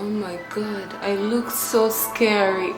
Oh my god, I look so scary.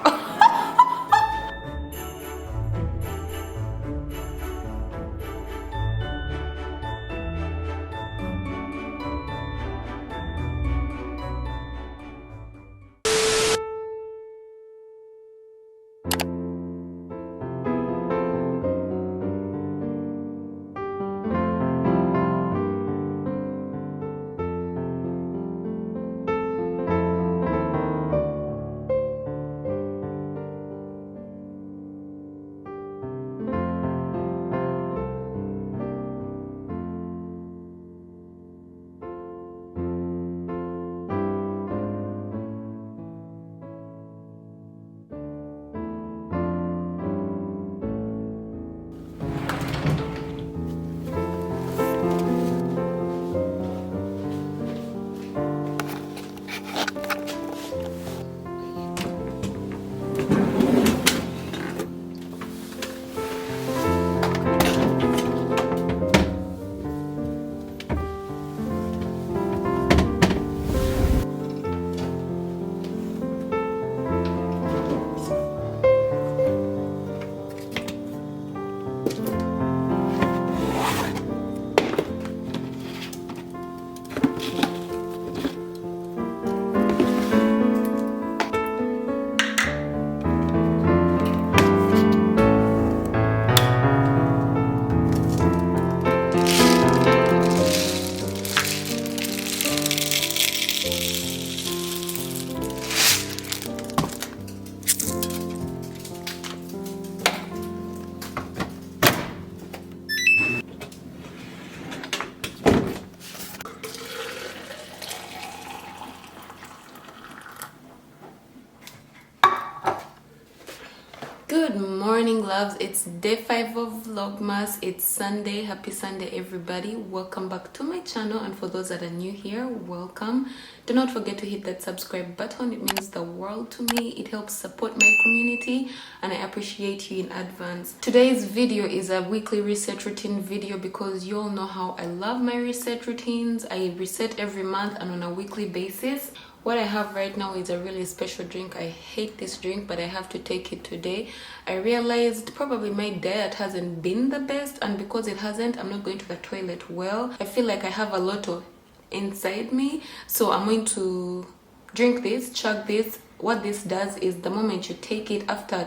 Good morning, loves. It's day 5 of Vlogmas. It's Sunday. Happy Sunday, everybody. Welcome back to my channel, and for those that are new here, welcome. Do not forget to hit that subscribe button. It means the world to me. It helps support my community, and I appreciate you in advance. Today's video is a weekly reset routine video because you all know how I love my reset routines. I reset every month and on a weekly basis. What I have right now is a really special drink. I hate this drink, but I have to take it today. I realized probably my diet hasn't been the best, and because it hasn't, I'm not going to the toilet well. I feel like I have a lot of inside me, so I'm going to drink this, chug this. What this does is the moment you take it, after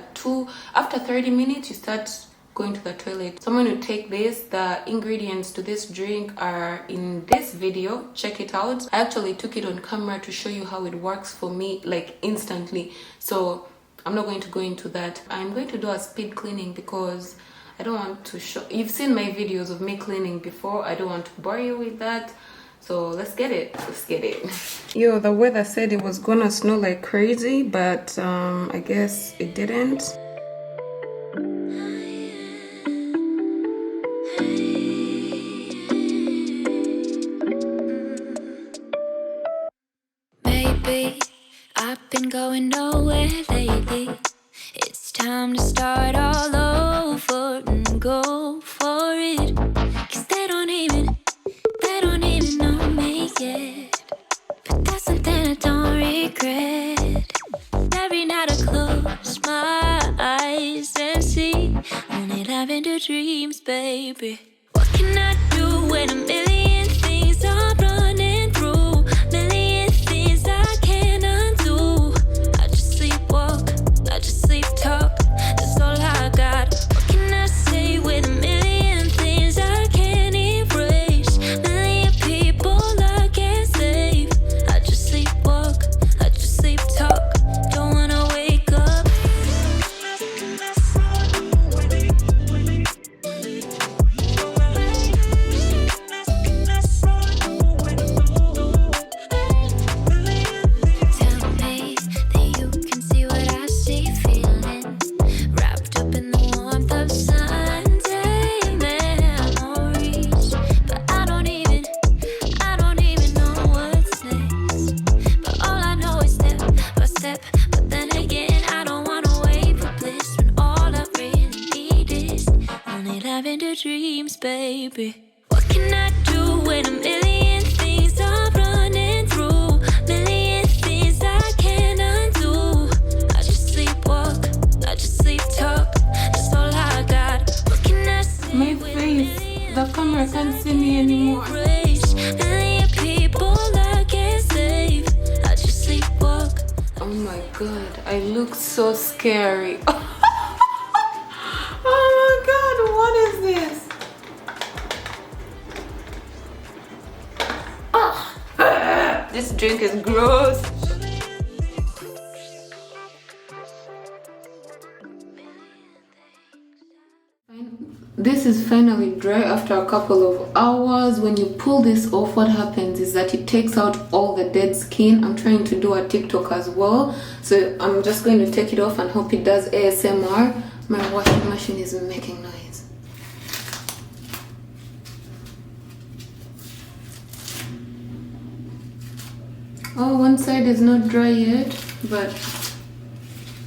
30 minutes, you start going to the toilet. So I'm going to take this. The ingredients to this drink are in this video. Check it out. I actually took it on camera to show you how it works for me, like instantly. So I'm not going to go into that. I'm going to do a speed cleaning because I don't want to show. You've seen my videos of me cleaning before. I don't want to bore you with that. So let's get it. Yo, the weather said it was gonna snow like crazy, but I guess it didn't. I've been going nowhere lately. It's time to start all over and go for it. 'Cause they don't even know me yet. But that's something I don't regret. Every night I close my eyes and see only lavender dreams, baby. What can I do when a million things are running through? Million things I can't undo. I just sleepwalk, I just sleep talk. That's all I got. What can I say with a million things I can't erase? Million people I can't save. I just sleepwalk, I just sleep talk. Don't wanna wake up. Dreams, baby. What can I do when a million things are running through? Million things I my god, I look so scary. Oh my god, what is this? This drink is gross. This is finally dry after a couple of hours. When you pull this off, what happens is that it takes out all the dead skin. I'm trying to do a TikTok as well, so I'm just going to take it off and hope it does ASMR. My washing machine is making noise. Oh, one side is not dry yet, but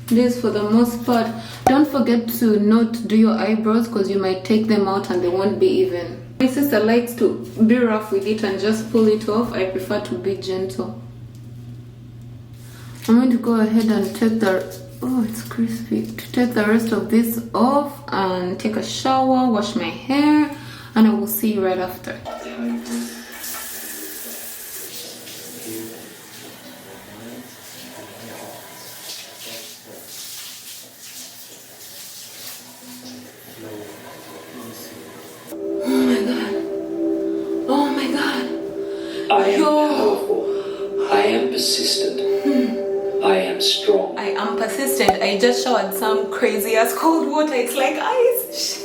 this for the most part. Don't forget to not do your eyebrows because you might take them out and they won't be even. My sister likes to be rough with it and just pull it off. I prefer to be gentle. I'm going to go ahead and take the, oh, it's crispy, to take the rest of this off and take a shower, wash my hair, and I will see you right after. I am powerful. I am persistent. I am strong. I am persistent. I just showered some crazy ass cold water. It's like ice.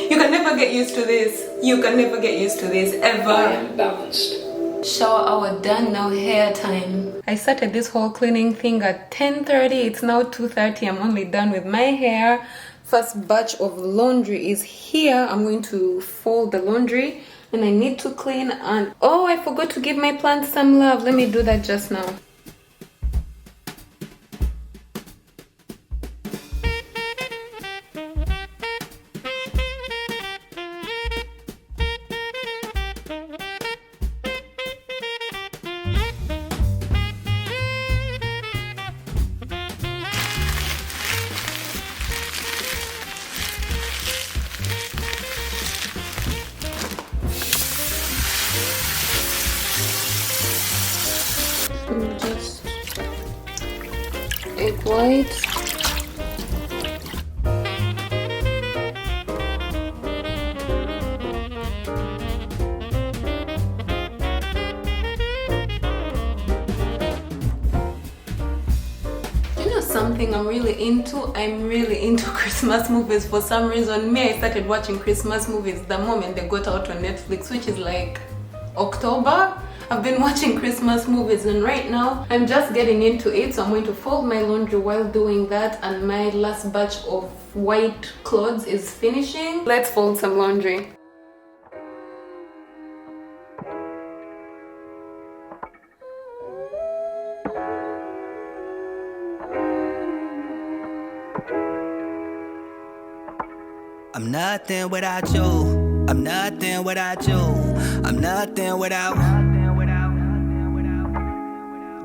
You can never get used to this. You can never get used to this ever. I am balanced. Shower hour done, now hair time. I started this whole cleaning thing at 10:30. It's now 2:30. I'm only done with my hair. First batch of laundry is here. I'm going to fold the laundry. And I need to clean, and oh, I forgot to give my plants some love. Let me do that just now. Just egg whites. You know something I'm really into? I'm really into Christmas movies. For some reason, I started watching Christmas movies the moment they got out on Netflix, which is like October. I've been watching Christmas movies, and right now I'm just getting into it, so I'm going to fold my laundry while doing that, and my last batch of white clothes is finishing. Let's fold some laundry. I'm nothing without you. I'm nothing without you. I'm nothing without.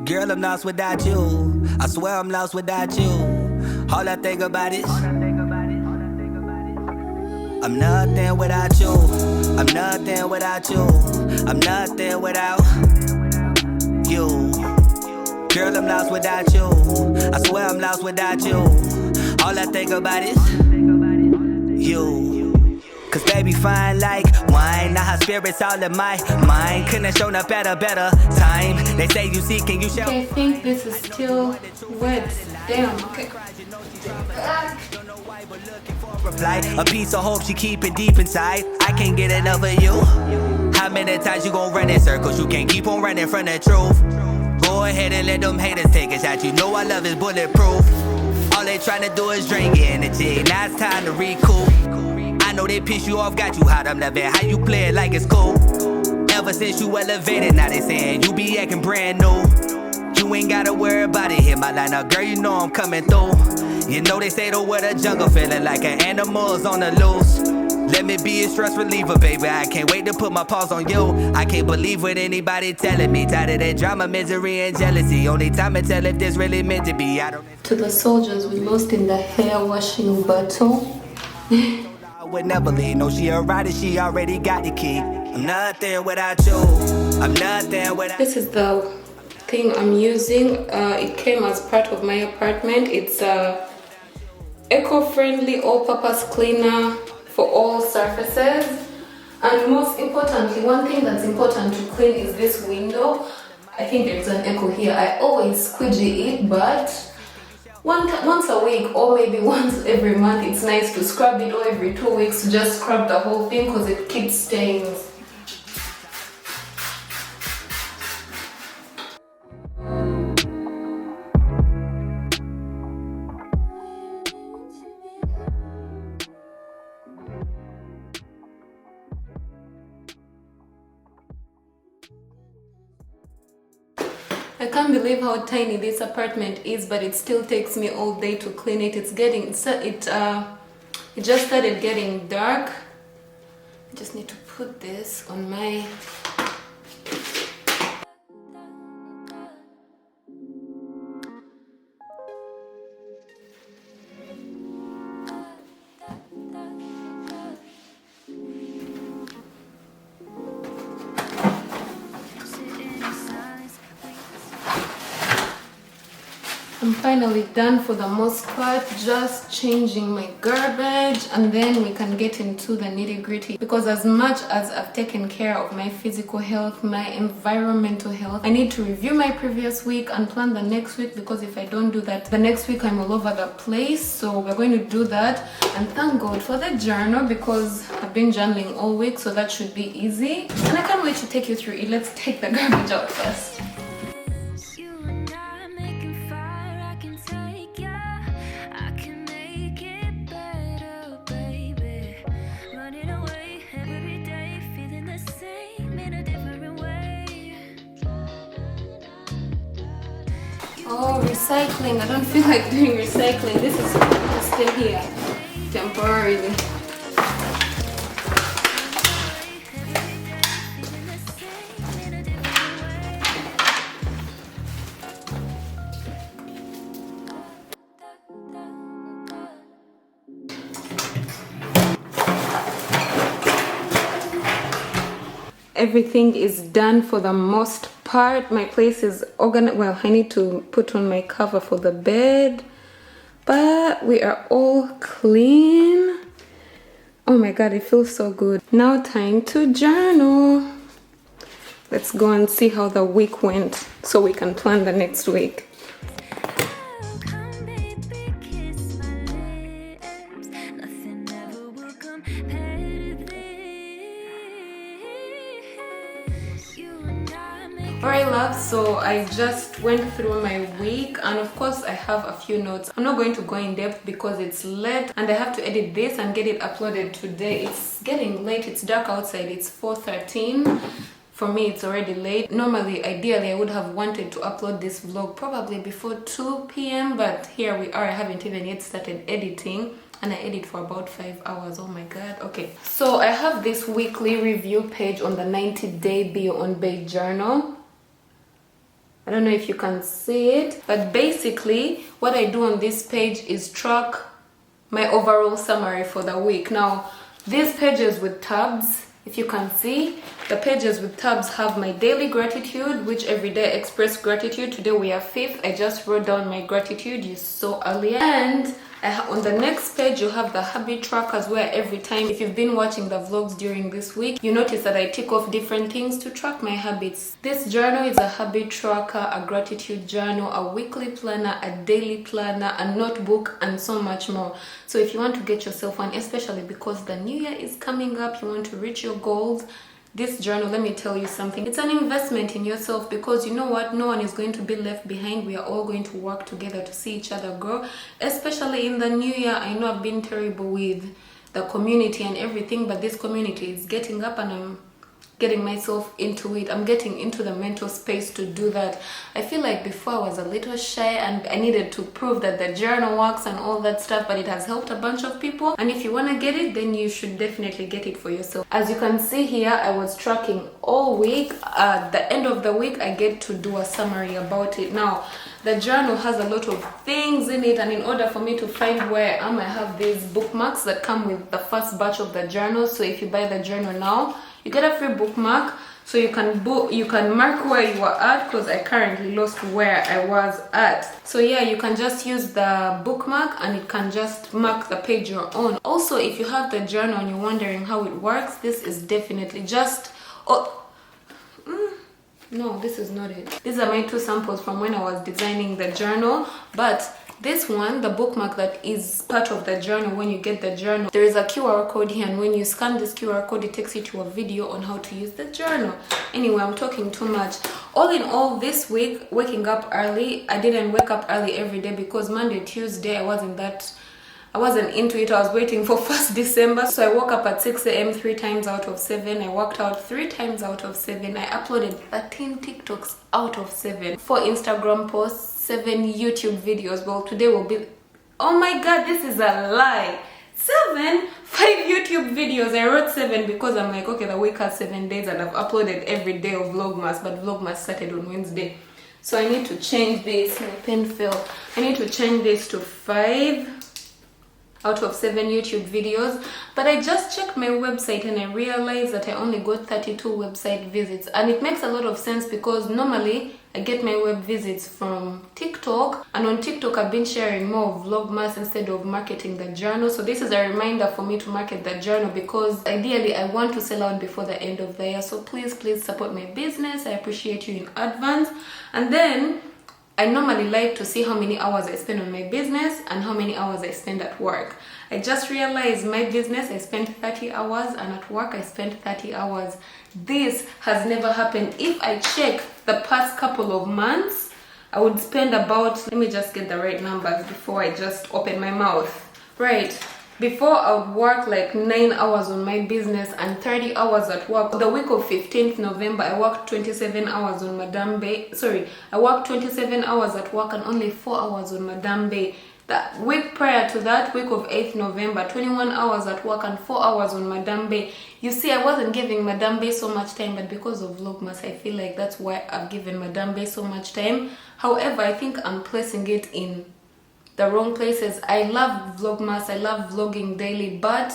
Girl, I'm lost without you. I swear I'm lost without you. All I think about is I'm nothing without you. I'm nothing without you. I'm nothing without you. Girl, I'm lost without you. I swear I'm lost without you. All I think about is you. Cause baby fine like wine. Now her spirit's all in my mind. Couldn't have shown up at a better time. They say you see, can you show? Okay, I think this is still wet. Damn, okay. Reply, a piece of hope she keep it deep inside. I can't get enough of you. How many times you gon' run in circles? You can't keep on running from the truth. Go ahead and let them haters take a shot. You know our love is bulletproof. All they tryna do is drain your energy. Now it's time to recoup. I know they piss you off, got you hot. I'm loving how you play it like it's cool. Ever since you elevated, now they saying you be acting brand new. You ain't gotta worry about it. Hit my line up, girl, you know I'm coming through. You know they say the word of jungle, feeling like an animal's on the loose. Let me be a stress reliever, baby. I can't wait to put my paws on you. I can't believe what anybody telling me. Tired of that drama, misery, and jealousy. Only time to tell if this really meant to be. I don't. To the soldiers we lost in the hair washing battle. I would never leave. No, she a rider, she already got the key. I'm nothing without you. I'm nothing without. This is the thing I'm using. It came as part of my apartment. It's a eco-friendly all-purpose cleaner for all surfaces. And most importantly, one thing that's important to clean is this window. I think there's an echo here. I always squeegee it, but once a week or maybe once every month, it's nice to scrub it, or every 2 weeks to just scrub the whole thing because it keeps stains. I can't believe how tiny this apartment is, but it still takes me all day to clean it. It just started getting dark. I just need to put this on my I'm finally done for the most part, just changing my garbage, and then we can get into the nitty-gritty. Because as much as I've taken care of my physical health, my environmental health, I need to review my previous week and plan the next week, because if I don't do that, the next week I'm all over the place. So we're going to do that, and thank God for the journal, because I've been journaling all week, so that should be easy. And I can't wait to take you through it. Let's take the garbage out first. Oh, recycling. I don't feel like doing recycling. This is supposed to stay here temporarily. Everything is done for the most part. My place is organized. Well, I need to put on my cover for the bed, but we are all clean. Oh my God, it feels so good. Now time to journal. Let's go and see how the week went so we can plan the next week. Alright love, so I just went through my week, and of course I have a few notes. I'm not going to go in depth because it's late and I have to edit this and get it uploaded today. It's getting late, it's dark outside, it's 4:13. For me it's already late. Normally, ideally, I would have wanted to upload this vlog probably before 2 p.m. but here we are. I haven't even yet started editing, and I edit for about 5 hours. Oh my God. Okay, so I have this weekly review page on the 90-day Madammebae journal. I don't know if you can see it, but basically what I do on this page is track my overall summary for the week. Now, these pages with tabs, if you can see, the pages with tabs have my daily gratitude, which every day I express gratitude. Today we are 5th. I just wrote down my gratitude you saw earlier. And on the next page you have the habit trackers, where every time, if you've been watching the vlogs during this week, you notice that I tick off different things to track my habits. This journal is a habit tracker, a gratitude journal, a weekly planner, a daily planner, a notebook, and so much more. So if you want to get yourself one, especially because the new year is coming up, you want to reach your goals, this journal, let me tell you something, it's an investment in yourself, because you know what, no one is going to be left behind. We are all going to work together to see each other grow, especially in the new year. I know I've been terrible with the community and everything, but this community is getting up and I'm getting myself into it. I'm getting into the mental space to do that. I feel like before I was a little shy and I needed to prove that the journal works and all that stuff, but it has helped a bunch of people, and if you want to get it, then you should definitely get it for yourself. As you can see here, I was tracking all week. At the end of the week, I get to do a summary about it. Now, the journal has a lot of things in it, and in order for me to find where I am, I have these bookmarks that come with the first batch of the journal. So if you buy the journal now, you get a free bookmark. so you can mark where you are at, because I currently lost where I was at. So yeah, you can just use the bookmark and it can just mark the page you're on. Also, if you have the journal and you're wondering how it works, this is definitely just no, this is not it. These are my 2 samples from when I was designing the journal, but this one, the bookmark that is part of the journal, when you get the journal, there is a QR code here, and when you scan this QR code, it takes you to a video on how to use the journal. Anyway, I'm talking too much. All in all, this week, waking up early, I didn't wake up early every day because Monday, Tuesday, I wasn't into it. I was waiting for 1st December. So I woke up at 6 a.m. 3 times out of 7. I worked out 3 times out of 7. I uploaded 13 TikToks out of 7. 4 Instagram posts, 7 YouTube videos. Well, today will be... Oh my god, this is a lie. 7? 5 YouTube videos. I wrote 7 because I'm like, okay, the week has 7 days and I've uploaded every day of Vlogmas, but Vlogmas started on Wednesday. So I need to change this. My pen fell. I need to change this to 5 out of 7 YouTube videos. But I just checked my website and I realized that I only got 32 website visits, and it makes a lot of sense because normally I get my web visits from TikTok, and on TikTok I've been sharing more of Vlogmas instead of marketing the journal. So this is a reminder for me to market the journal, because ideally I want to sell out before the end of the year. So please support my business. I appreciate you in advance. And then I normally like to see how many hours I spend on my business and how many hours I spend at work. I just realized my business I spent 30 hours and at work I spent 30 hours. This has never happened. If I check the past couple of months, I would spend about, let me just get the right numbers before I just open my mouth. Right. Before, I would work like 9 hours on my business and 30 hours at work. The week of 15th November, I worked 27 hours on Madammebae. Sorry, I worked 27 hours at work and only 4 hours on Madammebae. The week prior to that, week of 8th November, 21 hours at work and 4 hours on Madammebae. You see, I wasn't giving Madammebae so much time, but because of Vlogmas, I feel like that's why I've given Madammebae so much time. However, I think I'm placing it in the wrong places. I love Vlogmas, I love vlogging daily, but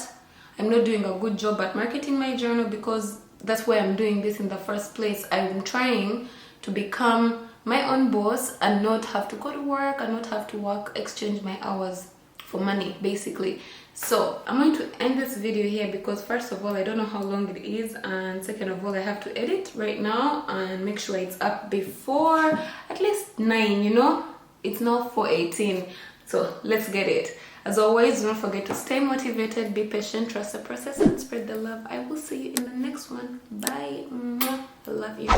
I'm not doing a good job at marketing my journal because that's why I'm doing this in the first place. I'm trying to become my own boss and not have to go to work and not have to exchange my hours for money, basically. So I'm going to end this video here because first of all, I don't know how long it is, and second of all, I have to edit right now and make sure it's up before at least 9, you know. It's now 4:18, so let's get it. As always, don't forget to stay motivated, be patient, trust the process, and spread the love. I will see you in the next one. Bye. I love you.